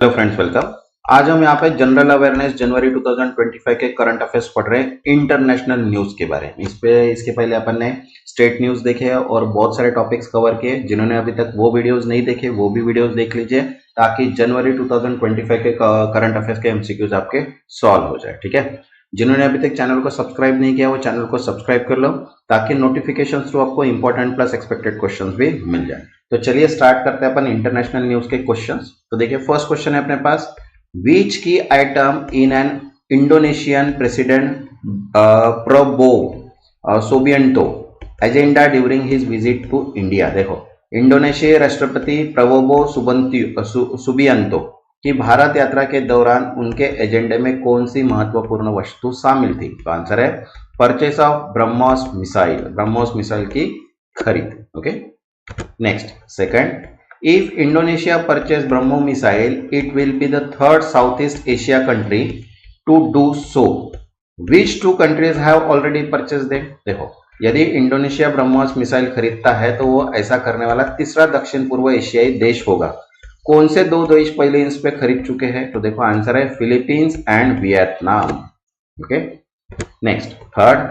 Hello friends, welcome. आज हम यहाँ पे जनरल अवेयरनेस जनवरी 2025 के करंट अफेयर्स पढ़ रहे हैं इंटरनेशनल न्यूज के बारे में। इसके पहले अपन ने स्टेट न्यूज देखे हैं और बहुत सारे टॉपिक्स कवर किए। जिन्होंने अभी तक वो वीडियोस नहीं देखे वो भी वीडियोस देख लीजिए, ताकि जनवरी 2025 के करंट अफेयर्स के एमसीक्यूज आपके सॉल्व हो जाए। ठीक है, जिन्होंने अभी तक चैनल को सब्सक्राइब नहीं किया वो चैनल को सब्सक्राइब कर लो, ताकि नोटिफिकेशन थ्रू आपको इंपॉर्टेंट प्लस एक्सपेक्टेड क्वेश्चन भी मिल जाए। तो चलिए स्टार्ट करते हैं अपन इंटरनेशनल न्यूज के क्वेश्चंस। तो देखिए, फर्स्ट क्वेश्चन है अपने पास, which key item in an Indonesian President Prabowo Subianto agenda during his visit to India। देखो, इंडोनेशियाई राष्ट्रपति प्रबोवो सुबियांतो की भारत यात्रा के दौरान उनके एजेंडे में कौन सी महत्वपूर्ण वस्तु शामिल थी? तो आंसर है परचेस ऑफ ब्रह्मोस मिसाइल की खरीद। Okay, next, second, if Indonesia purchase BrahMos missile, it will be the third Southeast Asia country to do so. Which two countries have already purchased them? देखो, यदि इंडोनेशिया ब्रह्मोस मिसाइल खरीदता है तो वो ऐसा करने वाला तीसरा दक्षिण पूर्व एशियाई देश होगा। कौन से दो देश पहले इस पे खरीद चुके हैं? तो देखो, आंसर है Philippines and Vietnam. Okay, next, third,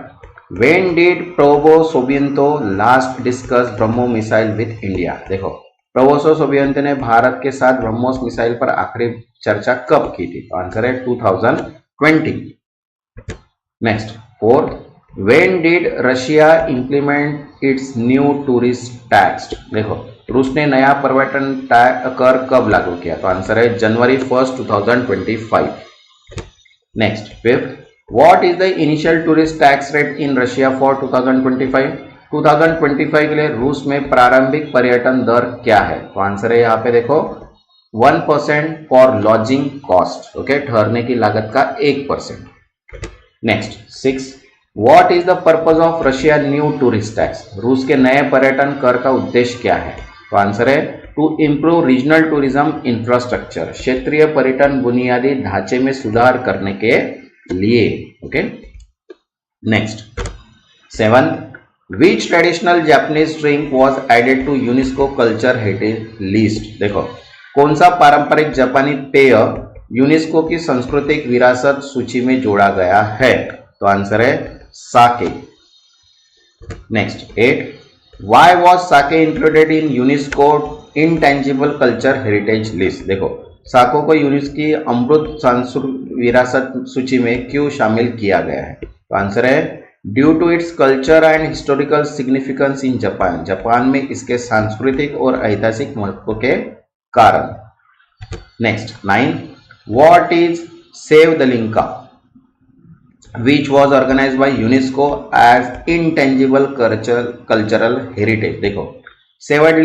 when did Prabowo Subianto last discuss BrahMos missile with India? देखो, प्रबोवो सुबियांतो ने भारत के साथ ब्रह्मोस मिसाइल पर आखिरी चर्चा कब की थी? तो आंसर है 2020। Next, fourth, when did Russia implement it's new tourist tax? देखो, रूस ने नया पर्यटन कर कब लागू किया? तो आंसर है जनवरी 1, 2025। Next, fifth, what is the initial tourist tax rate in Russia for 2025? 2025 के लिए रूस में प्रारंभिक पर्यटन दर क्या है? तो आंसर है यहाँ पे देखो 1% फॉर लॉजिंग कॉस्ट। ओके, ठहरने की लागत का 1%। Next, 6, what is the purpose of Russia new tourist tax? रूस के नए पर्यटन कर का उद्देश्य क्या है? तो आंसर है to improve regional tourism infrastructure, क्षेत्रीय पर्यटन बुनियादी ढांचे में सुधार करने के लिए। Okay, next, 7th, Which traditional Japanese drink was added to UNESCO Culture Heritage List? देखो, कौन सा पारंपरिक जापानी पेय यूनेस्को की सांस्कृतिक विरासत सूची में जोड़ा गया है? तो आंसर है साके। Next, 8, Why was sake included in UNESCO Intangible Culture Heritage List? देखो, साको को यूनेस्को की अमृत सांस्कृतिक विरासत सूची में क्यों शामिल किया गया है? तो आंसर है due to its culture and historical significance in Japan, Japan में इसके सांस्कृतिक और ऐतिहासिक महत्व के कारण। Next, 9, what is sevdalinka which was organise by UNESCO as intangible cultural heritage? देखो, सेवड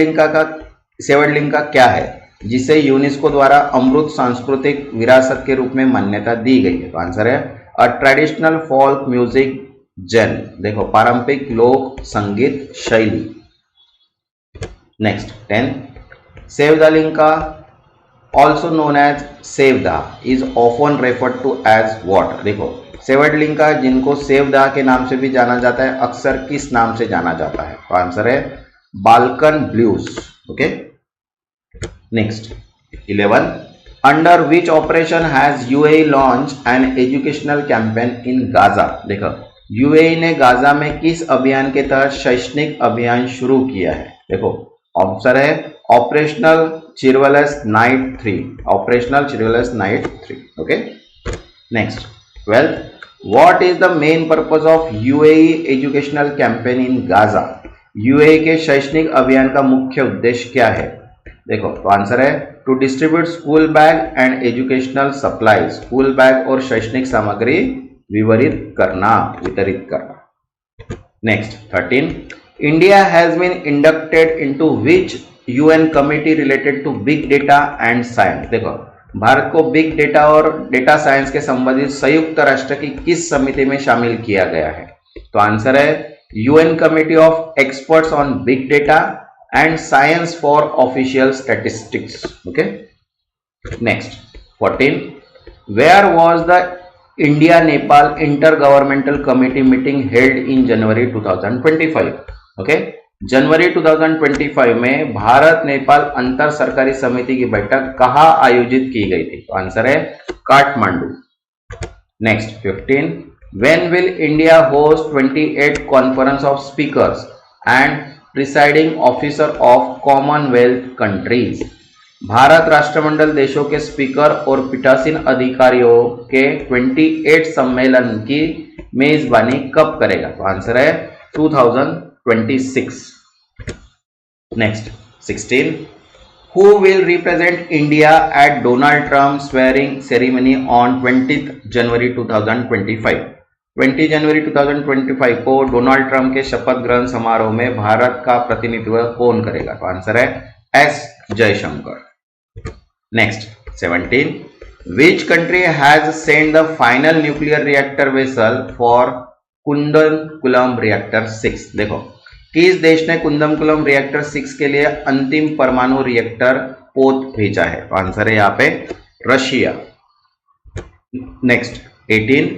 लिंका क्या है जिसे यूनेस्को द्वारा अमृत सांस्कृतिक विरासत के रूप में मान्यता दी गई है? तो आंसर है अ ट्रेडिशनल फोल्क म्यूजिक जन। देखो, पारंपरिक लोक संगीत शैली। Next, 10, sevdalinka also known as sevdah is often referred to as what? देखो, सेवड लिंका जिनको सेवदा के नाम से भी जाना जाता है, अक्सर किस नाम से जाना जाता है? तो आंसर है Balkan blues. Okay, next, 11, under which operation has UAE launch an educational campaign in Gaza? देखो, यूएई ने गाजा में किस अभियान के तहत शैक्षणिक अभियान शुरू किया है? देखो, आंसर है operational chivalrous knight 3। Operational chivalrous knight 3। Okay, next, 12, what is the main purpose of UAE educational campaign in Gaza? UAE के शैक्षणिक अभियान का मुख्य उद्देश्य क्या है? देखो, तो आंसर है to distribute school bag and educational supply, school bag और शैक्षणिक सामग्री वितरित करना। Next, 13, India has been inducted into which UN committee related to big data and science? देखो, भारत को बिग डेटा और डेटा साइंस के संबंधित संयुक्त राष्ट्र की किस समिति में शामिल किया गया है? तो आंसर है UN committee of experts on big data and science for official statistics. Okay, next, 14, where was the India Nepal inter governmental committee meeting held in January 2025? Okay, जनवरी 2025 में भारत नेपाल अंतर सरकारी समिति की बैठक कहाँ आयोजित की गई थी? तो आंसर है Kathmandu. Next 15, when will India host 28 conference of speakers and presiding officer of Commonwealth countries? Bharat राष्ट्रमंडल देशों के स्पीकर और पीठासीन अधिकारियों के 28 सम्मेलन की मेजबानी कब करेगा? तो आंसर है 2026। Next 16, who will represent India at Donald Trump swearing ceremony on 20th January 2025? 20 जनवरी 2025 को डोनाल्ड ट्रंप के शपथ ग्रहण समारोह में भारत का प्रतिनिधित्व कौन करेगा? तो आंसर है S Jaishankar. Next 17, which country has sent the final nuclear reactor vessel for Kudankulam reactor 6? देखो, किस देश ने कुंदनकुलम रिएक्टर 6 के लिए अंतिम परमाणु रिएक्टर पोत भेजा है? तो आंसर है यहाँ पे Russia. Next 18,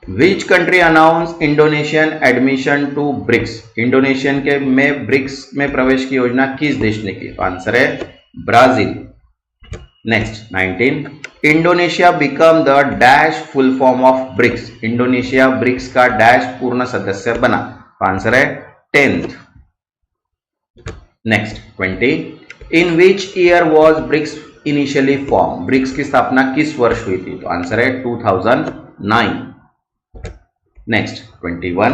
which country announce Indonesian admission to BRICS? Indonesian के में ब्रिक्स में प्रवेश की योजना किस देश ने की? तो आंसर है Brazil. Next 19, Indonesia become the dash full form of BRICS? Indonesia BRICS का डैश पूर्ण सदस्य बना? तो आंसर है 10th। Next 20, in which year was BRICS initially form? BRICS की स्थापना किस वर्ष हुई थी? तो आंसर है 2009। Next 21,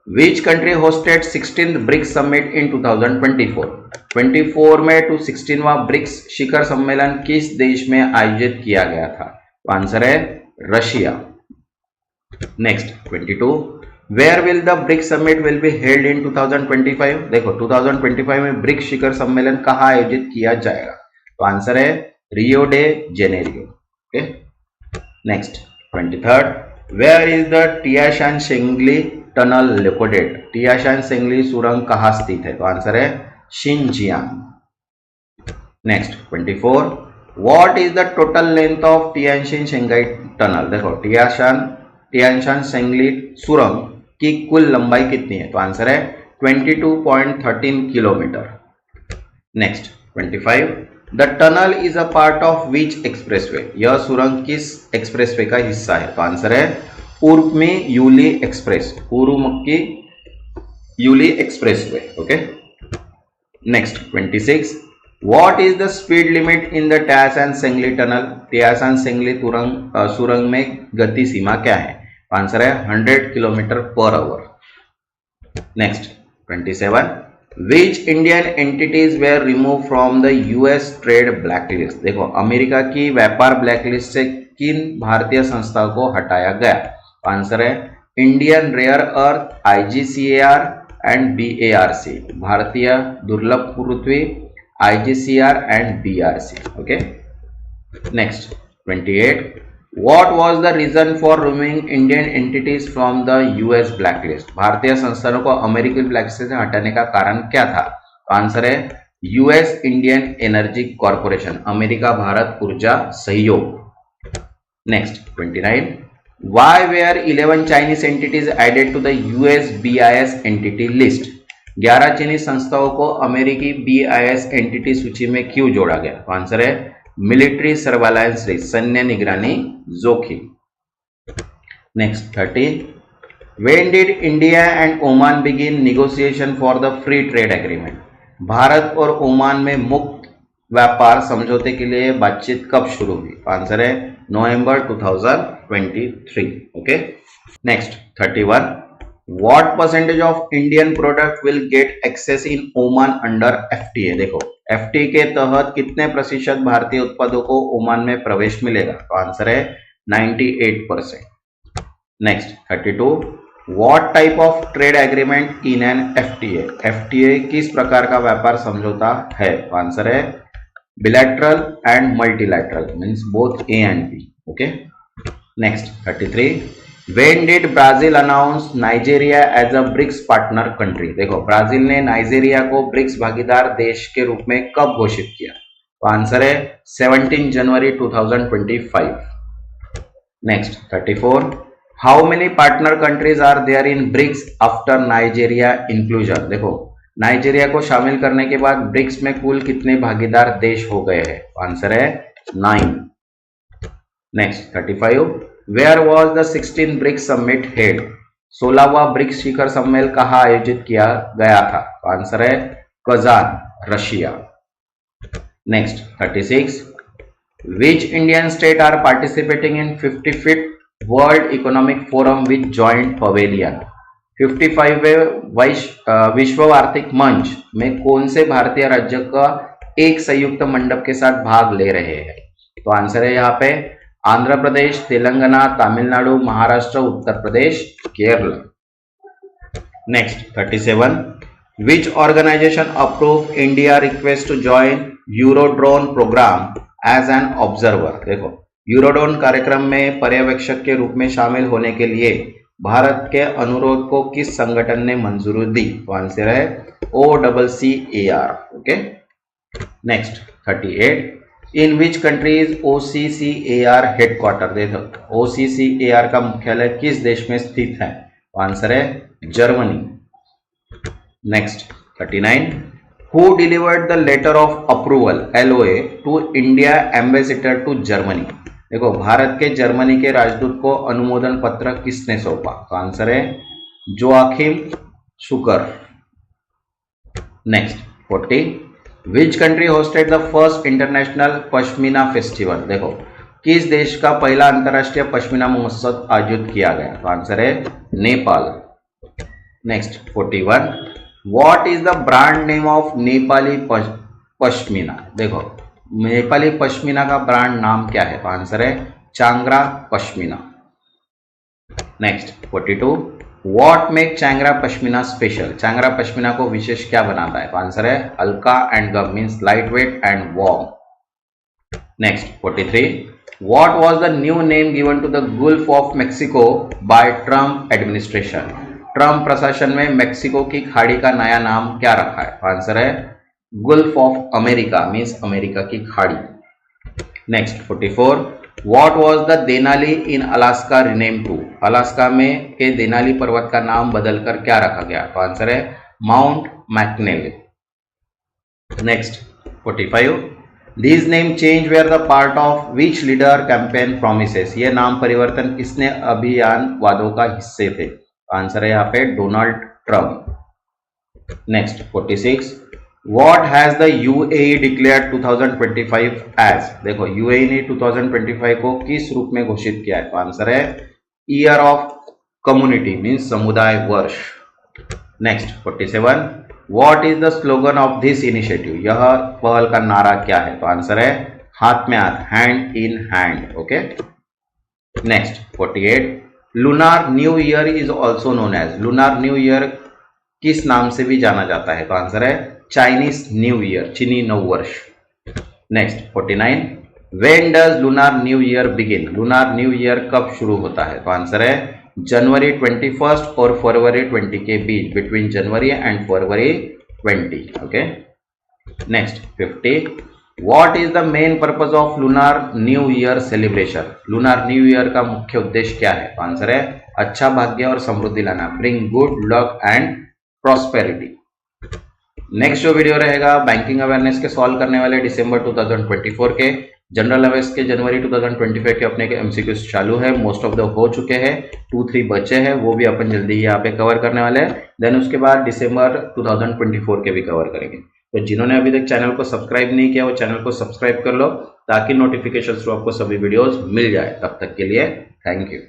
which country hosted 16th BRICS summit in 2024? 24 में टू 16वां ब्रिक्स शिखर सम्मेलन किस देश में आयोजित किया गया था? तो आंसर है Russia. Next 22, where will the BRICS summit will be held in 2025? देखो, 2025 में ब्रिक्स शिखर सम्मेलन कहाँ आयोजित किया जाएगा? तो आंसर है Rio de Janeiro. Okay. Next 23, where is the Tianshan Shengli tunnel located? Tianshan Shengli सुरंग कहाँ स्थित है? तो आंसर है Xinjiang. Next 24, what is the total length of Tianshan Shengli tunnel? देखो, टियानशान शेंगली सुरंग की कुल लंबाई कितनी है? तो आंसर है 22.13 kilometre. Next 25, the tunnel is a part of which expressway? यह सुरंग किस एक्सप्रेसवे का हिस्सा है? तो आंसर है Urumqi Yuli express, Urumqi Yuli expressway. Okay. Next 26, what is the speed limit in the Tianshan Shengli tunnel? Tianshan Shengli सुरंग में गति सीमा क्या है? आंसर है 100 kilometre per hour. Next 27, which Indian entities were remove from the US trade blacklist? देखो, America की व्यापार blacklist से किन भारतीय संस्थाओं को हटाया गया? आंसर है Indian rare earth, IGCAR and BARC, भारतीय दुर्लभ पृथ्वी, IGCR and BRC। Okay. Next 28, what was the reason for removing Indian entities from the US blacklist? भारतीय संस्थानों को अमेरिकी ब्लैकलिस्ट से हटाने का कारण क्या था? आंसर है US Indian energy corporation, America Bharat ऊर्जा सहयोग। Next 29, why were 11 Chinese entities added to the US BIS entity list? 11 चीनी संस्थाओं को अमेरिकी BIS एंटिटी सूची में क्यों जोड़ा गया? तो आंसर है मिलिट्री सर्वेलांस रिस्क, सैन्य निगरानी जोखिम। Next 30, when did India and Oman begin negotiation for the free trade agreement? Bharat और ओमान में मुक्त व्यापार समझौते के लिए बातचीत कब शुरू हुई? आंसर है नवंबर 2023। Okay. Next 31, what percentage of Indian product will get access in Oman under FTA? देखो, FTA के तहत कितने प्रतिशत भारतीय उत्पादों को ओमान में प्रवेश मिलेगा? तो आंसर है 98%। Next 32, what type of trade agreement in an FTA? FTA किस प्रकार का व्यापार समझौता है? तो आंसर है bilateral and multilateral, means both A and B. Okay. Next 33, when did Brazil announce Nigeria as a BRICS partner country? देखो, Brazil ने नाइजीरिया को ब्रिक्स भागीदार देश के रूप में कब घोषित किया? तो आंसर है 17 जनवरी 2025। Next 34, how many partner countries are there in BRICS after Nigeria inclusion? देखो, नाइजीरिया को शामिल करने के बाद ब्रिक्स में कुल कितने भागीदार देश हो गए हैं? आंसर है 9। Next 35, where was the 16 BRICS summit held? 16वां ब्रिक्स शिखर सम्मेलन कहाँ आयोजित किया गया था? आंसर है Kazan, Russia. Next 36, which Indian state are participating in 55th World Economic Forum with joint pavilion? 55वें विश्व आर्थिक मंच में कौन से भारतीय राज्य का एक संयुक्त मंडप के साथ भाग ले रहे हैं? तो आंसर है यहाँ पे Andhra Pradesh, Telangana, Tamil Nadu, Maharashtra, Uttar Pradesh, Kerala. Next 37, which organization approved India request to join Eurodrone program as an observer? देखो, यूरोडोन कार्यक्रम में पर्यवेक्षक के रूप में शामिल होने के लिए भारत के अनुरोध को किस संगठन ने मंजूरी दी? तो आंसर है OCCAR। Okay. Next 38, in which country is OCCAR headquarter? देखो, OCCAR का मुख्यालय किस देश में स्थित है? तो आंसर है Germany. Next 39, who delivered the letter of approval LOA to India ambassador to Germany? देखो, भारत के जर्मनी के राजदूत को अनुमोदन पत्र किसने सौंपा? तो आंसर है जोआकिम शुकर। Next 40, which country hosted the first international pashmina festival? देखो, किस देश का पहला अंतरराष्ट्रीय पश्मीना महोत्सव आयोजित किया गया? तो आंसर है Nepal. Next 41, What is the brand name of Nepali pashmina? देखो, नेपाली पश्मीना का ब्रांड नाम क्या है? तो आंसर है Changra Pashmina. Next 42, What make Changra Pashmina special? Changra Pashmina को विशेष क्या बनाता है? तो आंसर है हल्का एंड गम, means light weight and warm. Next 43, What was the new name given to the Gulf of Mexico by Trump administration? Trump प्रशासन में मेक्सिको की खाड़ी का नया नाम क्या रखा है? आंसर है gulf of America, means America की खाड़ी। Next 44, what was the Denali in Alaska rename to? Alaska में के देनाली पर्वत का नाम बदलकर क्या रखा गया? तो आंसर है mount McKinley. Next 45, this name change where the part of which leader campaign promises? ये नाम परिवर्तन किसने अभियान वादों का हिस्से थे? आंसर है यहाँ पे Donald Trump. Next 46, what has the UAE declared 2025 as? देखो, UAE ने 2025 को किस रूप में घोषित किया है? तो आंसर है ईयर ऑफ कम्युनिटी, मींस समुदाय वर्ष। Next 47, what is the slogan of this initiative? यह पहल का नारा क्या है? तो आंसर है हाथ में हाथ, hand in hand. Okay. Next 48, lunar new year is also known as? Lunar new year किस नाम से भी जाना जाता है? तो आंसर है चाइनीज न्यू ईयर, चीनी नववर्ष। Next 49, when does lunar new year begin? Lunar new year कब शुरू होता है? तो आंसर है जनवरी 21 और फरवरी 20 के बीच, between January and February 20। Okay. Next 50, What is the main purpose of lunar new year celebration? Lunar new year का मुख्य उद्देश्य क्या है? तो आंसर है अच्छा भाग्य और समृद्धि लाना, bring good luck and prosperity. Next जो वीडियो रहेगा बैंकिंग अवेयरनेस के सॉल्व करने वाले दिसंबर 2024 के, जनरल अवेयर्स के जनवरी 2025 के अपने के एमसीक्यूज चालू है, मोस्ट ऑफ द हो चुके हैं, 2-3 बचे हैं, वो भी अपन जल्दी यहाँ पे कवर करने वाले हैं। देन उसके बाद दिसंबर 2024 के भी कवर करेंगे। तो जिन्होंने अभी तक चैनल को सब्सक्राइब नहीं किया वो चैनल को सब्सक्राइब कर लो ताकि नोटिफिकेशन थ्रू आपको सभी वीडियोस मिल जाए। तब तक के लिए थैंक यू।